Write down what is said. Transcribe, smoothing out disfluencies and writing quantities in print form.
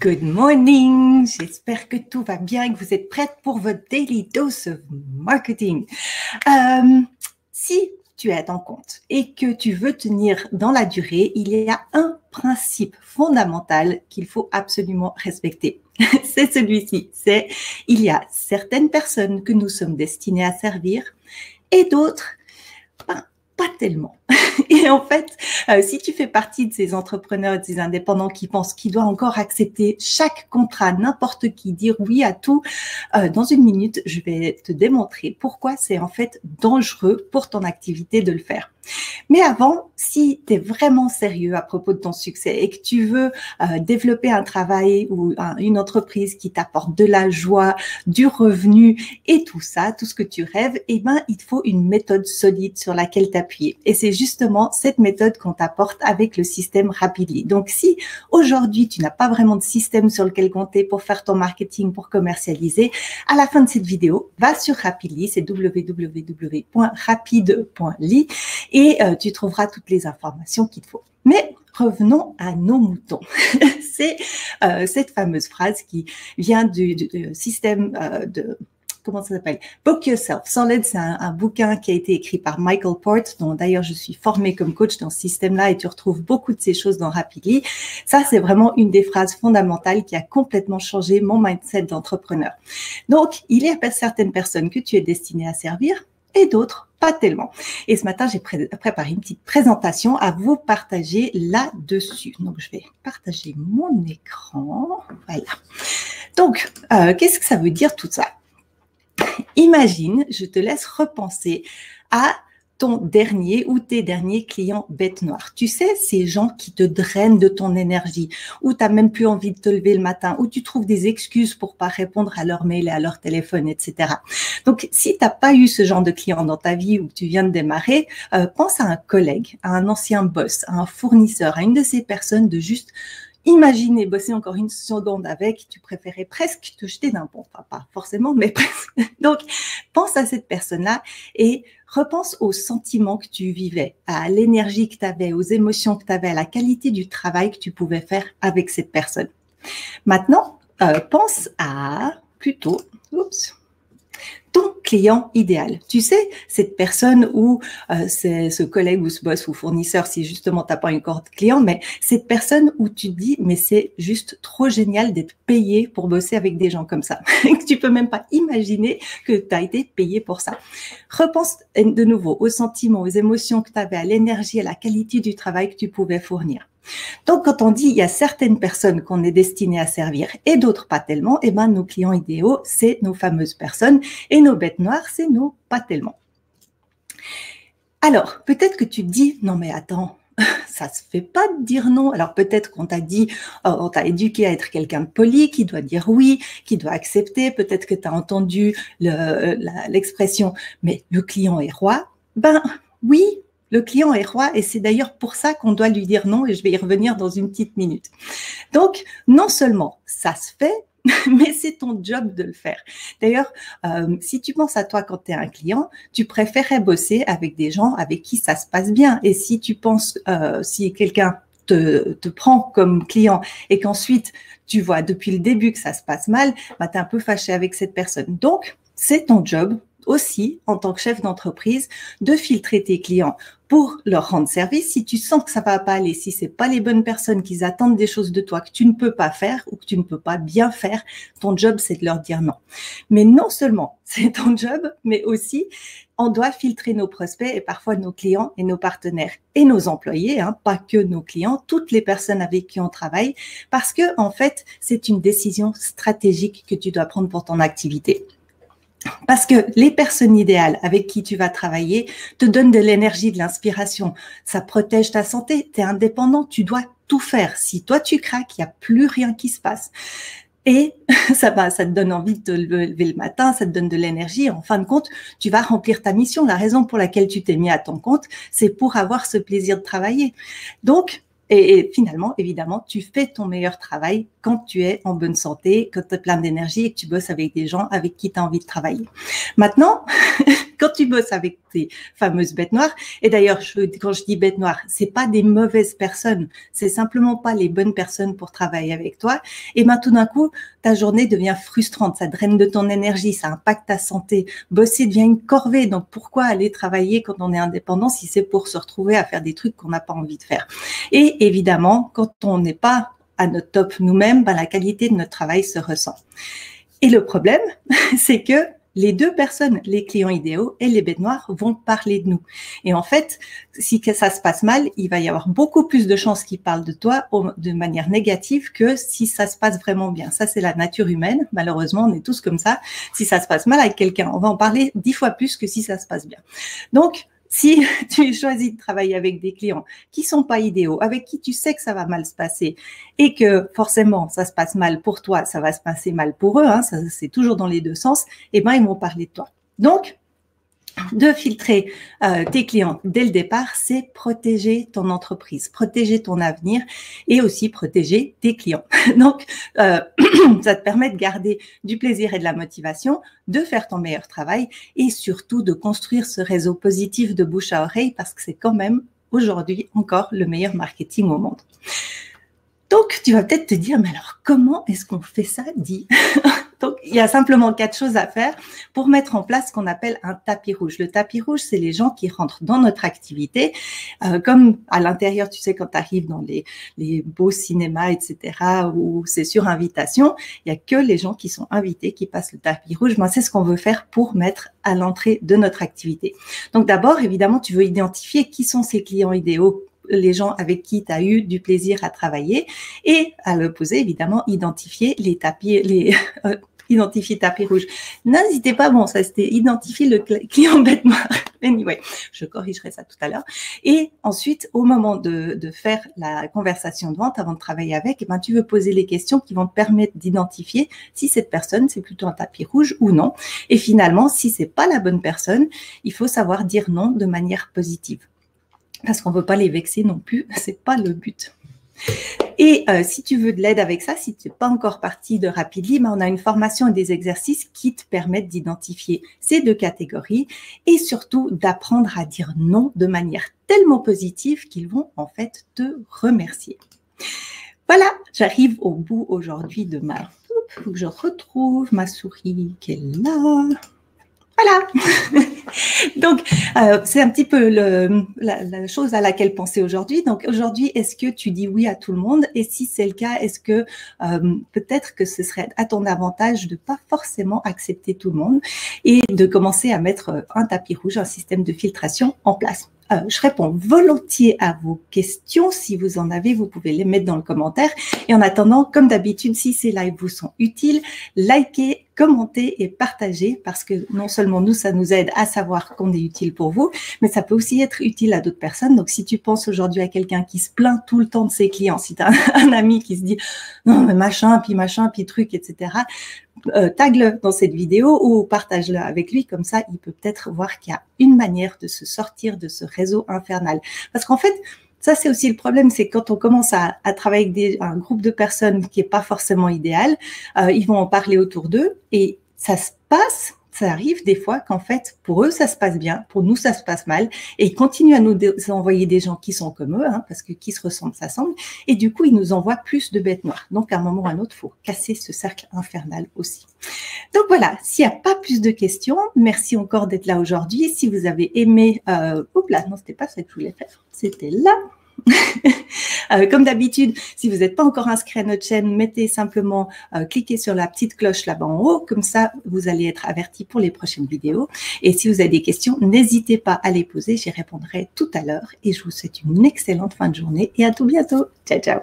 Good morning, j'espère que tout va bien et que vous êtes prête pour votre Daily Dose of Marketing. Si tu es à ton compte et que tu veux tenir dans la durée, il y a un principe fondamental qu'il faut absolument respecter. C'est celui-ci, il y a certaines personnes que nous sommes destinés à servir et d'autres, pas tellement. Et en fait, si tu fais partie de ces entrepreneurs et de ces indépendants qui pensent qu'ils doivent encore accepter chaque contrat, n'importe qui, dire oui à tout, dans une minute, je vais te démontrer pourquoi c'est en fait dangereux pour ton activité de le faire. Mais avant, si tu es vraiment sérieux à propos de ton succès et que tu veux développer un travail ou une entreprise qui t'apporte de la joie, du revenu et tout ça, tout ce que tu rêves, eh ben, il te faut une méthode solide sur laquelle t'appuyer. Et c'est justement cette méthode qu'on t'apporte avec le système Rapidly. Donc, si aujourd'hui, tu n'as pas vraiment de système sur lequel compter pour faire ton marketing, pour commercialiser, à la fin de cette vidéo, va sur Rapidly, c'est www.rapide.ly et tu trouveras toutes les informations qu'il te faut. Mais revenons à nos moutons. C'est cette fameuse phrase qui vient du système comment ça s'appelle? Book Yourself. Solid, c'est un bouquin qui a été écrit par Michael Port, dont d'ailleurs je suis formée comme coach dans ce système-là et tu retrouves beaucoup de ces choses dans Rapidly. Ça, c'est vraiment une des phrases fondamentales qui a complètement changé mon mindset d'entrepreneur. Donc, il y a certaines personnes que tu es destiné à servir et d'autres pas tellement. Et ce matin, j'ai préparé une petite présentation à vous partager là-dessus. Donc, je vais partager mon écran. Voilà. Donc, qu'est-ce que ça veut dire tout ça? Imagine, je te laisse repenser à ton dernier ou tes derniers clients bêtes noires. Tu sais, ces gens qui te drainent de ton énergie, où tu n'as même plus envie de te lever le matin, où tu trouves des excuses pour pas répondre à leurs mails et à leur téléphone, etc. Donc, si tu n'as pas eu ce genre de client dans ta vie ou que tu viens de démarrer, pense à un collègue, à un ancien boss, à un fournisseur, à une de ces personnes de juste imaginer bosser encore une seconde avec, tu préférais presque te jeter d'un pont. Enfin, pas forcément, mais presque. Donc, pense à cette personne-là et repense aux sentiments que tu vivais, à l'énergie que tu avais, aux émotions que tu avais, à la qualité du travail que tu pouvais faire avec cette personne. Maintenant, pense à plutôt, ton client idéal. Tu sais, cette personne ou c'est ce collègue ou ce boss ou fournisseur, si justement tu n'as pas encore de client, mais cette personne où tu te dis, mais c'est juste trop génial d'être payé pour bosser avec des gens comme ça. Tu peux même pas imaginer que tu as été payé pour ça. Repense de nouveau aux sentiments, aux émotions que tu avais, à l'énergie, à la qualité du travail que tu pouvais fournir. Donc, quand on dit il y a certaines personnes qu'on est destiné à servir et d'autres pas tellement, eh ben, nos clients idéaux, c'est nos fameuses personnes et nos bêtes noires, c'est nos pas tellement. Alors, peut-être que tu te dis, non mais attends, ça se fait pas de dire non. Alors peut-être qu'on t'a dit, on t'a éduqué à être quelqu'un de poli, qui doit dire oui, qui doit accepter. Peut-être que tu as entendu l'expression, mais le client est roi. Ben oui, le client est roi et c'est d'ailleurs pour ça qu'on doit lui dire non et je vais y revenir dans une petite minute. Donc, non seulement ça se fait, mais c'est ton job de le faire. D'ailleurs, si tu penses à toi quand tu es un client, tu préférerais bosser avec des gens avec qui ça se passe bien. Et si tu penses, si quelqu'un te prend comme client et qu'ensuite tu vois depuis le début que ça se passe mal, bah, tu es un peu fâché avec cette personne. Donc, c'est ton job aussi, en tant que chef d'entreprise, de filtrer tes clients pour leur rendre service. Si tu sens que ça va pas aller, si c'est pas les bonnes personnes qui attendent des choses de toi que tu ne peux pas faire ou que tu ne peux pas bien faire, ton job, c'est de leur dire non. Mais non seulement c'est ton job, mais aussi on doit filtrer nos prospects et parfois nos clients et nos partenaires et nos employés, hein, pas que nos clients, toutes les personnes avec qui on travaille, parce que en fait, c'est une décision stratégique que tu dois prendre pour ton activité. Parce que les personnes idéales avec qui tu vas travailler te donnent de l'énergie, de l'inspiration. Ça protège ta santé. Tu es indépendant, tu dois tout faire. Si toi, tu craques, il n'y a plus rien qui se passe. Et ça te donne envie de te lever le matin, ça te donne de l'énergie. En fin de compte, tu vas remplir ta mission. La raison pour laquelle tu t'es mis à ton compte, c'est pour avoir ce plaisir de travailler. Donc, Et finalement, évidemment, tu fais ton meilleur travail quand tu es en bonne santé, quand tu es plein d'énergie et que tu bosses avec des gens avec qui tu as envie de travailler. Maintenant, quand tu bosses avec tes fameuses bêtes noires, et d'ailleurs, quand je dis bêtes noires, c'est pas des mauvaises personnes, c'est simplement pas les bonnes personnes pour travailler avec toi. Et ben tout d'un coup, ta journée devient frustrante, ça draine de ton énergie, ça impacte ta santé. Bosser devient une corvée, donc pourquoi aller travailler quand on est indépendant si c'est pour se retrouver à faire des trucs qu'on n'a pas envie de faire? Et évidemment, quand on n'est pas à notre top nous-mêmes, ben la qualité de notre travail se ressent. Et le problème, c'est que les deux personnes, les clients idéaux et les bêtes noires, vont parler de nous. Et en fait, si ça se passe mal, il va y avoir beaucoup plus de chances qu'ils parlent de toi de manière négative que si ça se passe vraiment bien. Ça, c'est la nature humaine. Malheureusement, on est tous comme ça. Si ça se passe mal avec quelqu'un, on va en parler 10 fois plus que si ça se passe bien. Donc, si tu choisis de travailler avec des clients qui sont pas idéaux, avec qui tu sais que ça va mal se passer et que forcément ça se passe mal pour toi, ça va se passer mal pour eux, hein, ça, c'est toujours dans les deux sens, et ben ils vont parler de toi. Donc, de filtrer tes clients dès le départ, c'est protéger ton entreprise, protéger ton avenir et aussi protéger tes clients. Donc, ça te permet de garder du plaisir et de la motivation, de faire ton meilleur travail et surtout de construire ce réseau positif de bouche à oreille parce que c'est quand même aujourd'hui encore le meilleur marketing au monde. Donc, tu vas peut-être te dire, mais alors comment est-ce qu'on fait ça, Di? Donc, il y a simplement 4 choses à faire pour mettre en place ce qu'on appelle un tapis rouge. Le tapis rouge, c'est les gens qui rentrent dans notre activité, comme à l'intérieur, tu sais, quand tu arrives dans les beaux cinémas, etc., où c'est sur invitation, il n'y a que les gens qui sont invités qui passent le tapis rouge. Ben, c'est ce qu'on veut faire pour mettre à l'entrée de notre activité. Donc, d'abord, évidemment, tu veux identifier qui sont ces clients idéaux, les gens avec qui tu as eu du plaisir à travailler et à l'opposé, évidemment, identifier les tapis, identifier tapis rouge. N'hésitez pas, bon, ça c'était identifier le client bête noire. Anyway, je corrigerai ça tout à l'heure. Et ensuite, au moment de faire la conversation de vente, avant de travailler avec, eh ben, tu veux poser les questions qui vont te permettre d'identifier si cette personne, c'est plutôt un tapis rouge ou non. Et finalement, si c'est pas la bonne personne, il faut savoir dire non de manière positive. Parce qu'on ne veut pas les vexer non plus, c'est pas le but. Et si tu veux de l'aide avec ça, si tu n'es pas encore parti de Rapidly, ben on a une formation et des exercices qui te permettent d'identifier ces 2 catégories et surtout d'apprendre à dire non de manière tellement positive qu'ils vont en fait te remercier. Voilà, j'arrive au bout aujourd'hui de ma... Il faut que je retrouve ma souris qui est là. Voilà. Donc, c'est un petit peu la chose à laquelle penser aujourd'hui. Donc, aujourd'hui, est-ce que tu dis oui à tout le monde? Et si c'est le cas, est-ce que peut-être que ce serait à ton avantage de pas forcément accepter tout le monde et de commencer à mettre un tapis rouge, un système de filtration en place? Je réponds volontiers à vos questions. Si vous en avez, vous pouvez les mettre dans le commentaire. Et en attendant, comme d'habitude, si ces lives vous sont utiles, likez, commentez et partagez parce que non seulement nous, ça nous aide à savoir qu'on est utile pour vous, mais ça peut aussi être utile à d'autres personnes. Donc, si tu penses aujourd'hui à quelqu'un qui se plaint tout le temps de ses clients, si tu as un ami qui se dit « non, mais machin, puis truc, etc. », tag-le dans cette vidéo ou partage-le avec lui, comme ça il peut peut-être voir qu'il y a une manière de se sortir de ce réseau infernal. Parce qu'en fait, ça c'est aussi le problème, c'est quand on commence à travailler avec un groupe de personnes qui est pas forcément idéal, ils vont en parler autour d'eux et ça se passe. Ça arrive des fois qu'en fait, pour eux, ça se passe bien, pour nous, ça se passe mal, et ils continuent à nous envoyer des gens qui sont comme eux, hein, parce que qui se ressemblent, ça semble, et du coup, ils nous envoient plus de bêtes noires. Donc, à un moment ou à un autre, il faut casser ce cercle infernal aussi. Donc voilà, s'il n'y a pas plus de questions, merci encore d'être là aujourd'hui. Si vous avez aimé, oups là, non, c'était pas ça que je voulais faire, c'était là. Comme d'habitude, si vous n'êtes pas encore inscrit à notre chaîne, mettez simplement, cliquez sur la petite cloche là-bas en haut, comme ça vous allez être averti pour les prochaines vidéos. Et si vous avez des questions, n'hésitez pas à les poser, j'y répondrai tout à l'heure. Et je vous souhaite une excellente fin de journée et à tout bientôt. Ciao, ciao.